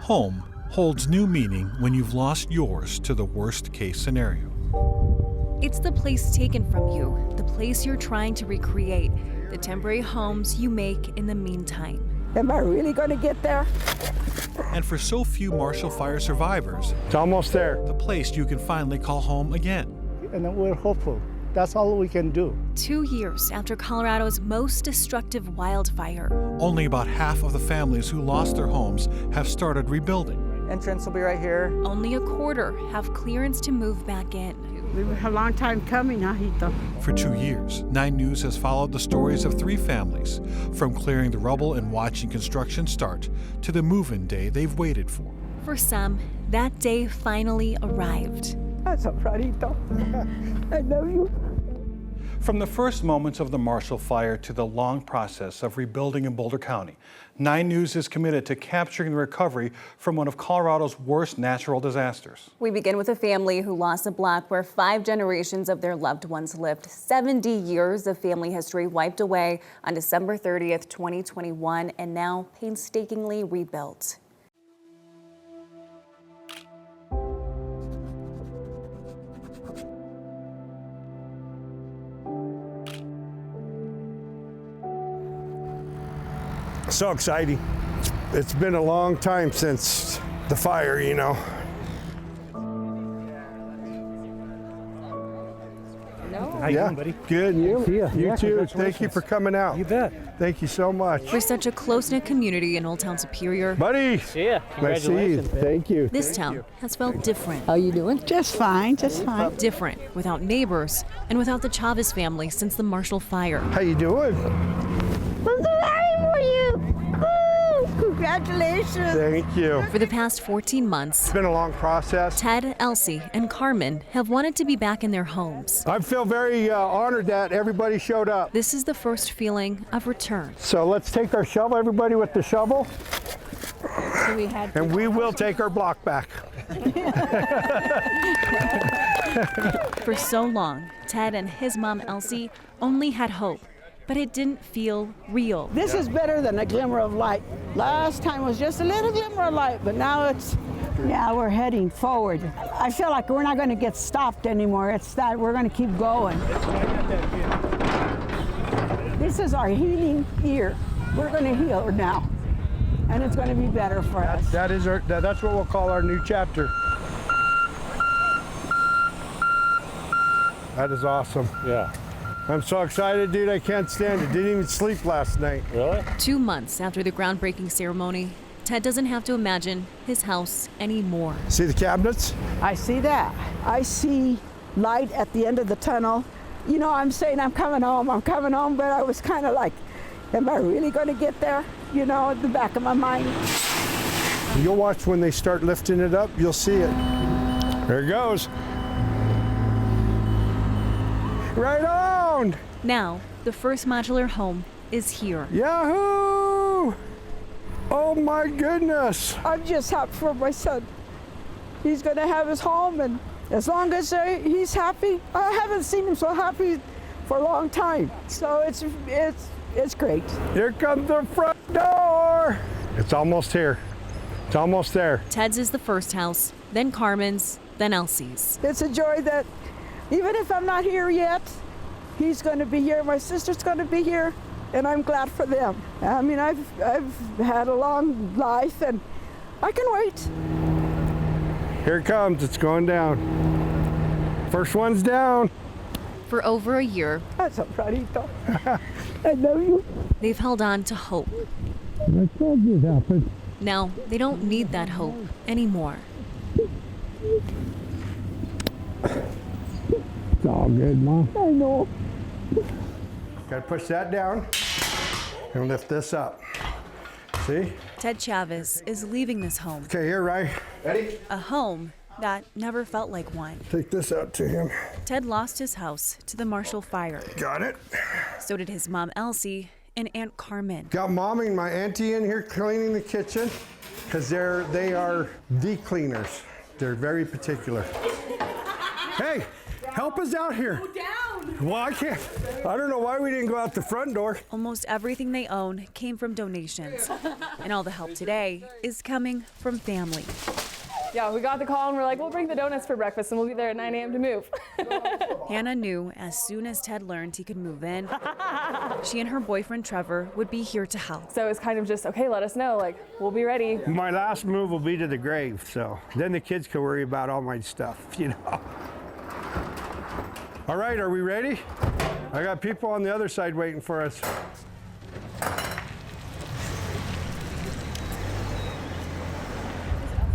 Home holds new meaning when you've lost yours to the worst-case scenario. It's the place taken from you, the place you're trying to recreate, the temporary homes you make in the meantime. Am I really going to get there? And for so few Marshall Fire survivors, it's almost there. The place you can finally call home again. And we're hopeful. That's all we can do. 2 years after Colorado's most destructive wildfire. Only about half of the families who lost their homes have started rebuilding. Entrance will be right here. Only a quarter have clearance to move back in. We've been a long time coming, Ajito. For 2 years, 9 News has followed the stories of 3 families, from clearing the rubble and watching construction start to the move-in day they've waited for. For some, that day finally arrived. That's a Rarito. I love you. From the first moments of the Marshall Fire to the long process of rebuilding in Boulder County, 9 News is committed to capturing the recovery from one of Colorado's worst natural disasters. We begin with a family who lost a block where 5 generations of their loved ones lived. 70 years of family history wiped away on December 30th, 2021, and now painstakingly rebuilt. So exciting. It's been a long time since the fire, you know. How you doing, buddy? Good, and you? See ya. You Yeah, too. Thank you for coming out. You bet. Thank you so much. For such a close-knit community in Old Town Superior, Buddy. See ya. Nice to see you. Congratulations, man. Thank you. this town has felt different. How you doing? Just fine, just fine. Different without neighbors and without the Chavez family since the Marshall Fire. How you doing? I'm so happy for you. Woo! Congratulations. Thank you. For the past 14 months, It's been a long process. Ted, Elsie, and Carmen have wanted to be back in their homes. I feel very honored that everybody showed up. This is the first feeling of return. So let's take our shovel, everybody with the shovel, So we had and we will take our block back. For so long, Ted and his mom, Elsie, only had hope, but it didn't feel real. This is better than a glimmer of light. Last time was just a little glimmer of light, but now it's, yeah, we're heading forward. I feel like we're not going to get stopped anymore. It's that we're going to keep going. This is our healing year. We're going to heal now, and it's going to be better for us. That's what we'll call our new chapter. That is awesome. Yeah. I'm so excited, dude. I can't stand it. Didn't even sleep last night. Really? 2 months after the groundbreaking ceremony, Ted doesn't have to imagine his house anymore. See the cabinets? I see that. I see light at the end of the tunnel. You know, I'm saying I'm coming home, but I was kind of like, am I really going to get there? You know, at the back of my mind. You'll watch when they start lifting it up. You'll see it. There it goes. Right on! Now, the first modular home is here. Yahoo! Oh my goodness! I'm just happy for my son. He's going to have his home, and as long as he's happy, I haven't seen him so happy for a long time. So it's great. Here comes the front door! It's almost here. It's almost there. Ted's is the first house, then Carmen's, then Elsie's. It's a joy that even if I'm not here yet, he's going to be here, my sister's going to be here, and I'm glad for them. I mean, I've had a long life, and I can wait. Here it comes. It's going down. First one's down. For over a year, That's a Rarito. I love you. they've held on to hope. I told you it happened. Now, they don't need that hope anymore. It's all good, Mom. I know. Gotta push that down and lift this up. See? Ted Chavez is leaving this home, Okay, here, right? Ready? a home that never felt like one. Take this out to him. Ted lost his house to the Marshall Fire. Got it. So did his mom, Elsie, and Aunt Carmen. Got Mom and my auntie in here cleaning the kitchen because they are deep cleaners. They're very particular. Hey, Help us out here. Go down. Well, I can't. I don't know why we didn't go out the front door. Almost everything they own came from donations. And all the help today is coming from family. Yeah, we got the call and we're like, we'll bring the donuts for breakfast and we'll be there at 9 a.m. to move. Hannah knew as soon as Ted learned he could move in, she and her boyfriend Trevor would be here to help. So it's kind of just, okay, let us know, like, we'll be ready. My last move will be to the grave, so then the kids can worry about all my stuff, you know. All right, are we ready? I got people on the other side waiting for us.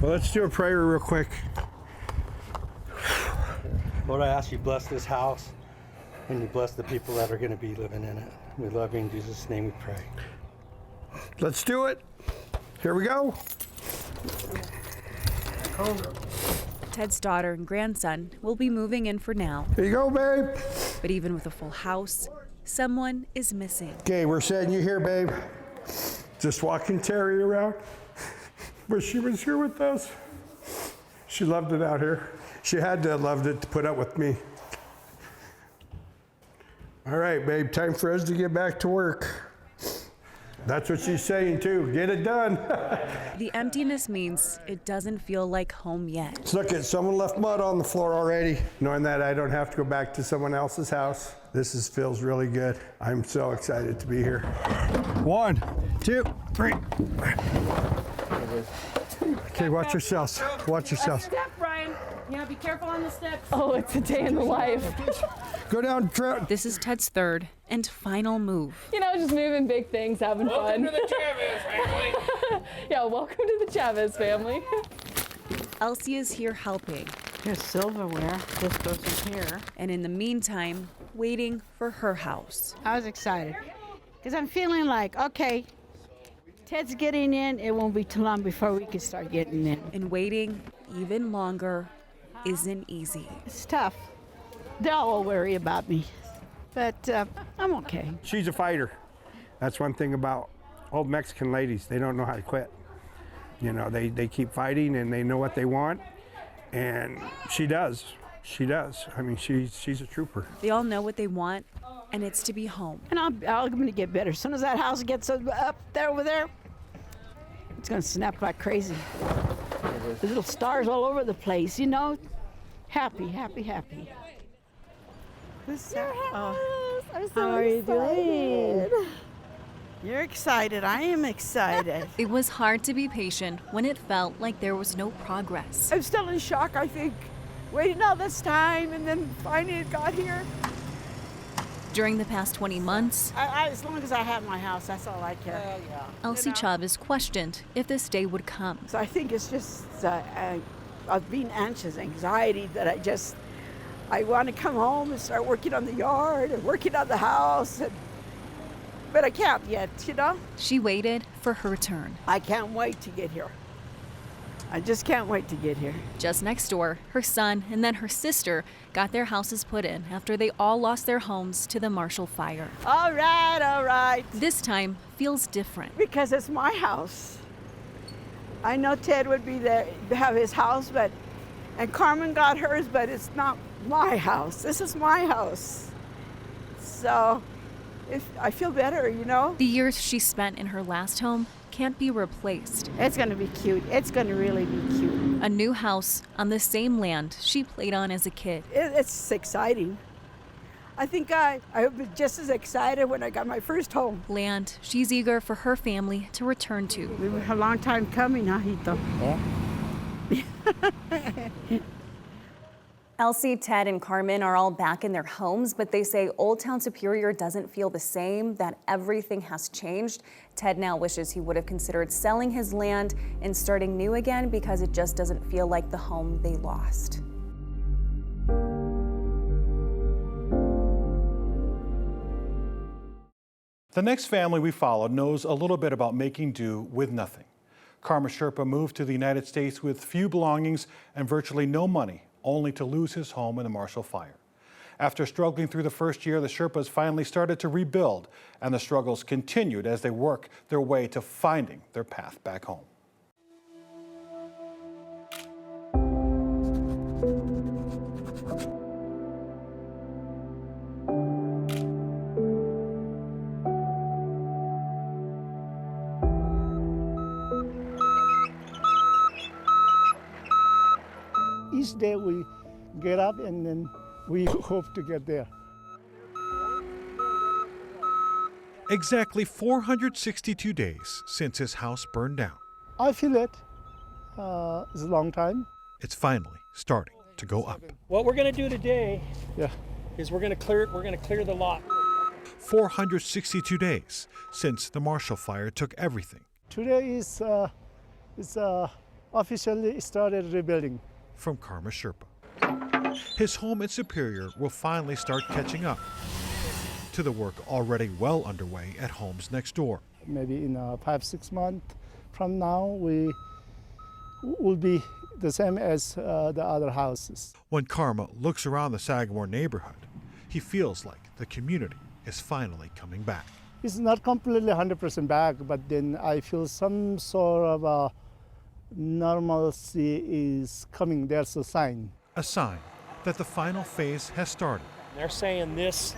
Well, let's do a prayer real quick. Lord, I ask you bless this house and you bless the people that are going to be living in it. We love you in Jesus' name we pray. Let's do it. Here we go. Ted's daughter and grandson will be moving in for now. Here you go, babe. But even with a full house, someone is missing. Okay, we're setting you here, babe. Just walking Terry around. But she was here with us. She loved it out here. She had to have loved it to put up with me. All right, babe, time for us to get back to work. That's what she's saying too. Get it done. The emptiness means it doesn't feel like home yet. Let's look at someone left mud on the floor already. Knowing that I don't have to go back to someone else's house. This feels really good. I'm so excited to be here. 1, 2, 3. Okay, watch yourselves. Watch yourselves. Step, Brian. Yeah, be careful on the steps. Oh, it's a day in the life. Go down, Trout. This is Ted's third and final move. You know, just moving big things, having fun. Welcome to the Chavez family. Yeah, welcome to the Chavez family. Elsie is here helping, Here's silverware. This goes in here. and in the meantime, waiting for her house. I was excited because I'm feeling like, okay, Ted's getting in. It won't be too long before we can start getting in. And waiting even longer isn't easy. It's tough. They'll all worry about me, but I'm okay. She's a fighter. That's one thing about old Mexican ladies. They don't know how to quit. You know, they keep fighting and they know what they want. And she does. She does. I mean, she's a trooper. They all know what they want, and it's to be home. And I'm going to get better. As soon as that house gets up there over there, it's going to snap like crazy. The little stars all over the place, you know. Happy, happy, happy. Oh, I'm how are you doing? You're excited. I am excited. It was hard to be patient when it felt like there was no progress. I'm still in shock, I think. Waiting all this time, and then finally it got here. During the past 20 months, As long as I have my house, that's all I care. Elsie Chavez questioned if this day would come. So I think it's just of being anxious, anxiety that I want to come home and start working on the yard and working on the house, but I can't yet, you know? She waited for her turn. I can't wait to get here. I just can't wait to get here. Just next door, her son and then her sister got their houses put in after they all lost their homes to the Marshall Fire. All right. This time feels different. Because it's my house. I know Ted would be there, have his house, and Carmen got hers, but it's not my house. This is my house. So I feel better, you know? The years she spent in her last home can't be replaced. It's going to be cute. It's going to really be cute. A new house on the same land she played on as a kid. It's exciting. I think I was just as excited when I got my first home. Land she's eager for her family to return to. We were a long time coming, Ajito. Elsie, Ted, and Carmen are all back in their homes, but they say Old Town Superior doesn't feel the same, that everything has changed. Ted now wishes he would have considered selling his land and starting new again because it just doesn't feel like the home they lost. The next family we followed knows a little bit about making do with nothing. Karma Sherpa moved to the United States with few belongings and virtually no money, only to lose his home in the Marshall Fire. After struggling through the first year, the Sherpas finally started to rebuild, and the struggles continued as they work their way to finding their path back home. each day we get up and then we hope to get there. Exactly 462 days since his house burned down. I feel it. It's a long time. It's finally starting to go up. What we're going to do today Yeah. is we're going to clear the lot. 462 days since the Marshall Fire took everything. Today is officially started rebuilding. From Karma Sherpa. His home in Superior will finally start catching up to the work already well underway at homes next door. Maybe in 5-6 months from now, we will be the same as the other houses. When Karma looks around the Sagamore neighborhood, he feels like the community is finally coming back. It's not completely 100% back, but then I feel some sort of normalcy is coming. There's a sign. A sign that the final phase has started. They're saying this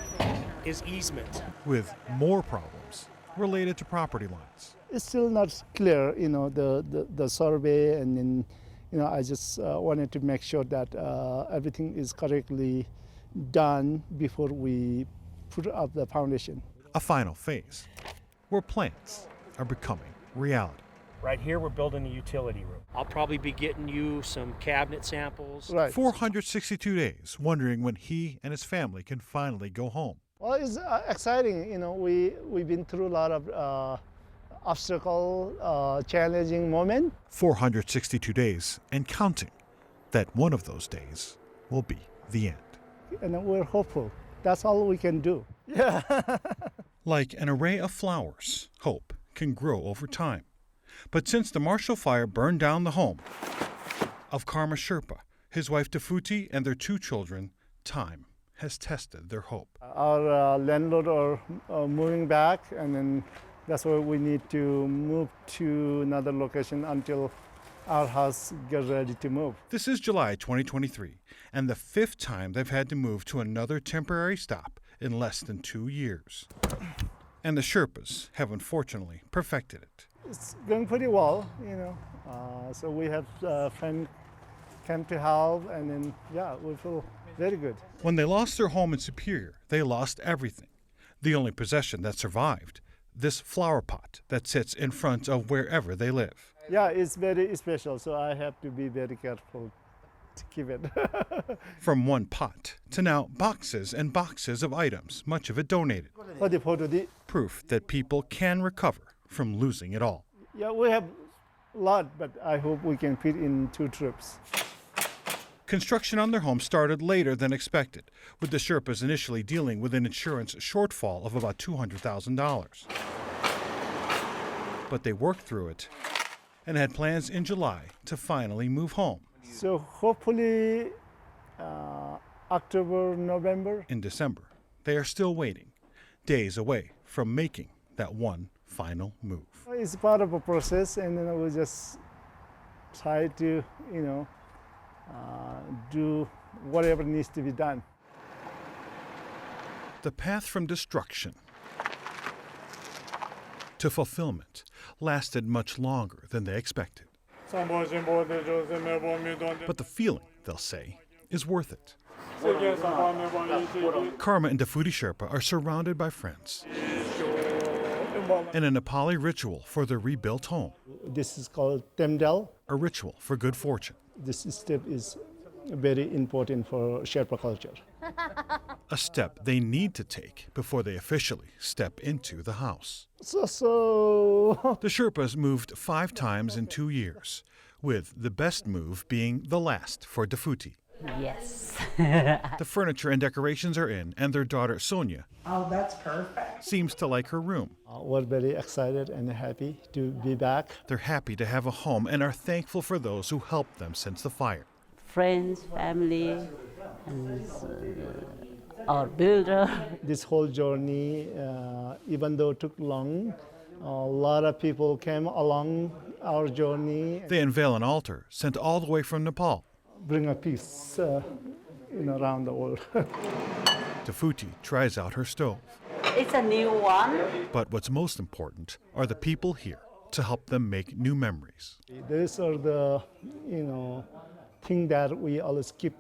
is easement. With more problems related to property lines. It's still not clear, the survey, and then, I just wanted to make sure that everything is correctly done before we put up the foundation. A final phase where plans are becoming reality. Right here, we're building a utility room. I'll probably be getting you some cabinet samples. Right. 462 days wondering when he and his family can finally go home. Well, it's exciting. We've been through a lot of obstacle, challenging moment. 462 days and counting that one of those days will be the end. And we're hopeful. That's all we can do. Yeah. Like an array of flowers, hope can grow over time. But since the Marshall Fire burned down the home of Karma Sherpa, his wife Tafuti, and their 2 children, time has tested their hope. Our landlord are moving back, and then that's why we need to move to another location until our house gets ready to move. This is July 2023, and the 5th time they've had to move to another temporary stop in less than 2 years. And the Sherpas have unfortunately perfected it. It's going pretty well, so we have a friend came to help, and then, we feel very good. When they lost their home in Superior, they lost everything. The only possession that survived, this flower pot that sits in front of wherever they live. Yeah, it's very special, so I have to be very careful to keep it. From one pot to now boxes and boxes of items, much of it donated. Proof that people can recover from losing it all. Yeah, we have a lot, but I hope we can fit in 2 trips. Construction on their home started later than expected, with the Sherpas initially dealing with an insurance shortfall of about $200,000. But they worked through it and had plans in July to finally move home. So hopefully October, November. In December, they are still waiting, days away from making that one final move. It's part of a process, and then we just try to, do whatever needs to be done. The path from destruction to fulfillment lasted much longer than they expected. But the feeling, they'll say, is worth it. Karma and Tafuti Sherpa are surrounded by friends in a Nepali ritual for their rebuilt home. This is called Temdel. A ritual for good fortune. This step is very important for Sherpa culture. A step they need to take before they officially step into the house. So. The Sherpas moved 5 times in 2 years, with the best move being the last for Tafuti. Yes. The furniture and decorations are in, and their daughter Sonia That's perfect. seems to like her room. We're very excited and happy to be back. They're happy to have a home and are thankful for those who helped them since the fire. Friends, family, and our builder. This whole journey, even though it took long, a lot of people came along our journey. They unveil an altar sent all the way from Nepal. Bring a peace around the world. Tafuti tries out her stove. It's a new one. But what's most important are the people here to help them make new memories. These are the, thing that we always keep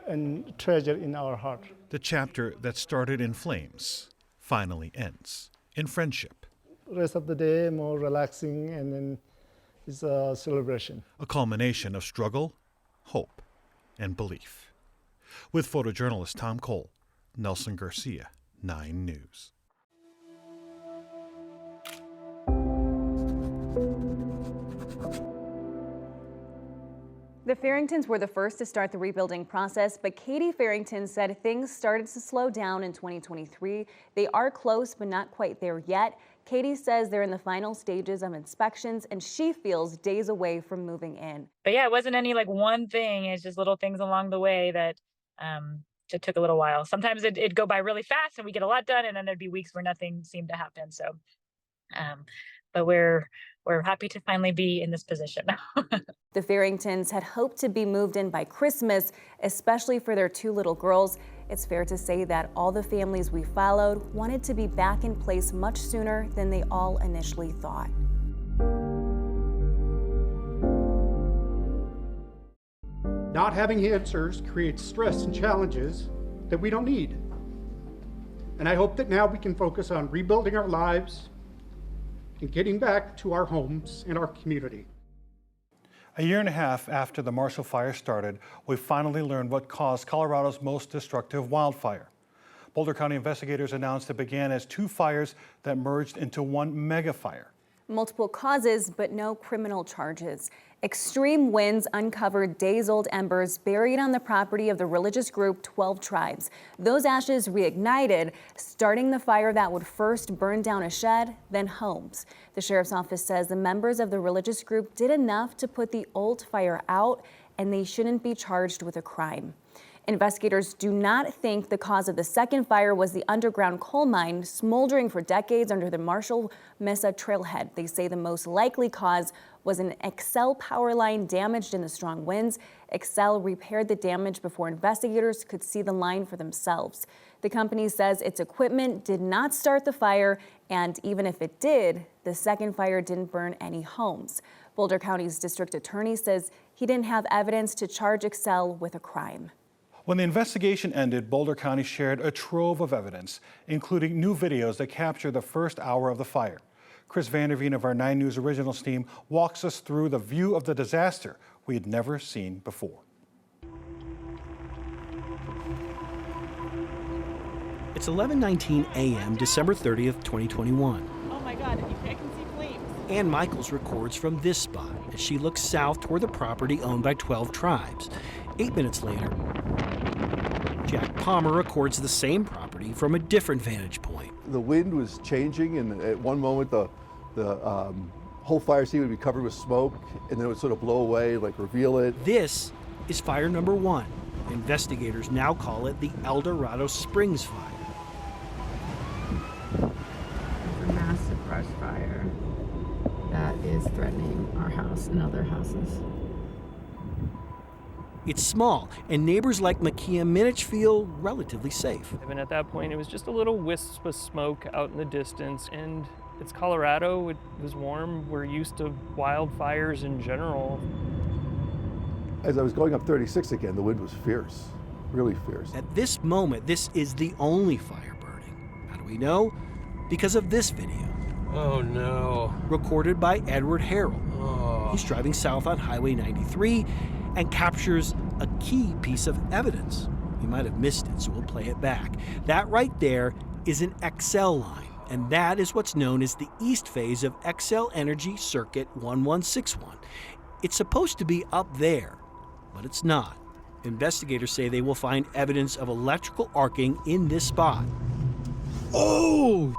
and treasure in our heart. The chapter that started in flames finally ends in friendship. Rest of the day more relaxing, and then it's a celebration. A culmination of struggle, hope, and belief. With photojournalist Tom Cole, Nelson Garcia, 9 News. The Farringtons were the first to start the rebuilding process, but Katie Farrington said things started to slow down in 2023. They are close, but not quite there yet. Katie says they're in the final stages of inspections, and she feels days away from moving in. But yeah, it wasn't any like one thing. It's just little things along the way that it took a little while. Sometimes it'd go by really fast and we get a lot done, and then there'd be weeks where nothing seemed to happen. So, but we're happy to finally be in this position now. The Farringtons had hoped to be moved in by Christmas, especially for their 2 little girls. It's fair to say that all the families we followed wanted to be back in place much sooner than they all initially thought. Not having answers creates stress and challenges that we don't need. And I hope that now we can focus on rebuilding our lives and getting back to our homes and our community. A year and a half after the Marshall Fire started, we finally learned what caused Colorado's most destructive wildfire. Boulder County investigators announced it began as 2 fires that merged into one mega fire. Multiple causes, but no criminal charges. Extreme winds uncovered days-old embers buried on the property of the religious group 12 Tribes. Those ashes reignited, starting the fire that would first burn down a shed, then homes. The sheriff's office says the members of the religious group did enough to put the old fire out, and they shouldn't be charged with a crime. Investigators do not think the cause of the second fire was the underground coal mine smoldering for decades under the Marshall Mesa trailhead. They say the most likely cause was an Xcel power line damaged in the strong winds. Xcel repaired the damage before investigators could see the line for themselves. The company says its equipment did not start the fire, and even if it did, the second fire didn't burn any homes. Boulder County's district attorney says he didn't have evidence to charge Xcel with a crime. When the investigation ended, Boulder County shared a trove of evidence, including new videos that capture the first hour of the fire. Chris Vanderveen of our 9 News Originals team walks us through the view of the disaster we had never seen before. It's 11:19 a.m., December 30th, 2021. Oh my God, I can see flames. Ann Michaels records from this spot as she looks south toward the property owned by 12 Tribes. 8 minutes later, Jack Palmer records the same property from a different vantage point. The wind was changing, and at one moment the whole fire scene would be covered with smoke, and then it would sort of blow away, like reveal it. This is fire number 1. Investigators now call it the El Dorado Springs Fire. It's a massive brush fire that is threatening our house and other houses. It's small, and neighbors like Makia Minich feel relatively safe. And at that point, it was just a little wisp of smoke out in the distance. And it's Colorado, it was warm. We're used to wildfires in general. As I was going up 36 again, the wind was fierce, really fierce. At this moment, this is the only fire burning. How do we know? Because of this video. Oh no. Recorded by Edward Harrell. Oh. He's driving south on Highway 93 and captures a key piece of evidence. You might have missed it, so we'll play it back. That right there is an Xcel line, and that is what's known as the east phase of Xcel Energy Circuit 1161. It's supposed to be up there, but it's not. Investigators say they will find evidence of electrical arcing in this spot. Oh!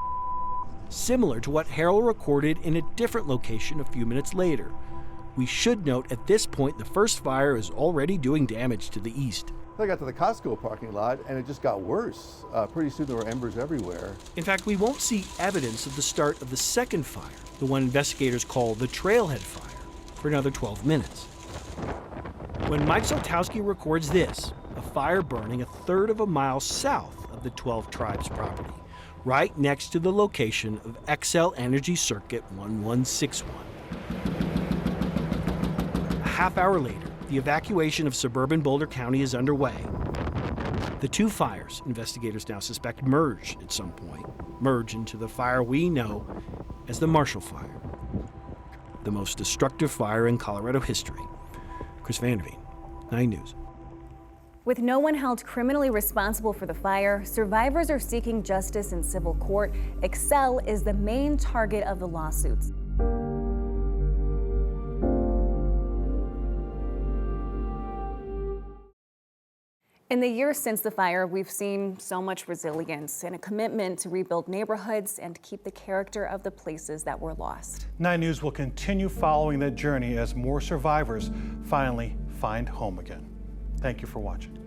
Similar to what Harrell recorded in a different location a few minutes later. We should note at this point the first fire is already doing damage to the east. I got to the Costco parking lot and it just got worse. Pretty soon there were embers everywhere. In fact, we won't see evidence of the start of the second fire, the one investigators call the Trailhead Fire, for another 12 minutes. When Mike Soltowski records this, a fire burning a third of a mile south of the 12 Tribes property, right next to the location of Xcel Energy Circuit 1161. A half hour later, The evacuation of suburban Boulder County is underway. The two fires investigators now suspect merged at some point, merge into the fire we know as the Marshall Fire, the most destructive fire in Colorado history. Chris Vanderveen, 9 News. With no one held criminally responsible for the fire, survivors are seeking justice in civil court. Excel is the main target of the lawsuits. In the years since the fire, we've seen so much resilience and a commitment to rebuild neighborhoods and keep the character of the places that were lost. 9 News will continue following that journey as more survivors finally find home again. Thank you for watching.